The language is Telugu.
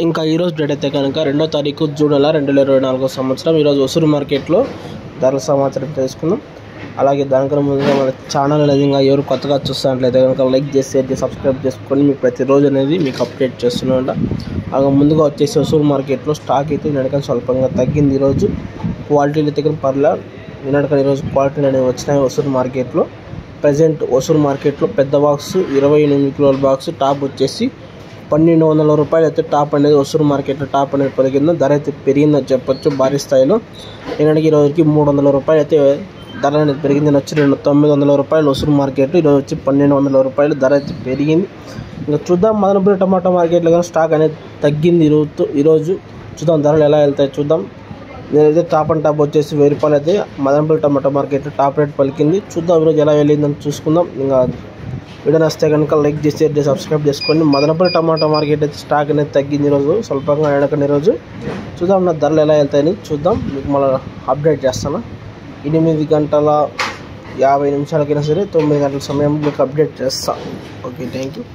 ఇంకా ఈరోజు డేట్ అయితే కనుక 2వ తారీఖు జూన్ 2024 సంవత్సరం. ఈరోజు ఒసూరు మార్కెట్లో ధరల సమాచారం తెలుసుకుందాం. అలాగే దానికన్నా ముందుగా మన ఛానల్ అనేది ఇంకా ఎవరు కొత్తగా చూస్తున్నట్లయితే కనుక లైక్ చేసి షేర్ చేసి సబ్స్క్రైబ్ చేసుకొని మీకు ప్రతిరోజు అనేది మీకు అప్డేట్ చేస్తున్నాంట. అలాగే ముందుగా వచ్చేసి ఒసూరు మార్కెట్లో స్టాక్ అయితే నిన్నటికన్నా స్వల్పంగా తగ్గింది. ఈరోజు క్వాలిటీలు అయితే కానీ పర్లే, నిన్నటికన్నా ఈరోజు క్వాలిటీలు అనేవి వచ్చినాయి ఒసూరు మార్కెట్లో. ప్రజెంట్ ఒసూరు మార్కెట్లో పెద్ద బాక్స్ 28 కిలోల బాక్స్ టాప్ వచ్చేసి 1200 రూపాయలు అయితే టాప్ అనేది ఒసూరు మార్కెట్లో టాప్ అనేది పలికిందో. ధర అయితే పెరిగిందని చెప్పొచ్చు భారీ స్థాయిలో. నిన్నటికి ఈరోజుకి 300 రూపాయలు అయితే ధర అనేది పెరిగింది. వచ్చి 900 రూపాయలు ఒసూరు మార్కెట్, ఈరోజు వచ్చి 1200 రూపాయలు ధర అయితే పెరిగింది. ఇంకా చూద్దాం మదనపల్లి టమాటా మార్కెట్లో కానీ స్టాక్ అనేది తగ్గింది ఈరోజు. చూద్దాం ధరలు ఎలా వెళ్తాయి చూద్దాం. నేనైతే టాప్ అండ్ టాప్ వచ్చేసి 1000 రూపాయలు అయితే మదనపల్లి టమాటా మార్కెట్లో టాప్ రేట్ పలికింది. చూద్దాం ఈరోజు ఎలా వెళ్ళిందని చూసుకుందాం. ఇంకా వీడియో నచ్చితే కనుక లైక్ చేసి షేర్ చేసి సబ్స్క్రైబ్ చేసుకోండి. మదనపల్లి టమాటా మార్కెట్ అయితే స్టాక్ అనేది తగ్గింది ఈరోజు స్వల్పంగా. అయినాకని ఈరోజు చూద్దాం నా ధరలు ఎలా వెళ్తాయని చూద్దాం. మీకు మళ్ళీ అప్డేట్ చేస్తాను. 8 గంటల 50 నిమిషాలకైనా సరే 9 గంటల సమయం మీకు అప్డేట్ చేస్తాను. Okay, thank you.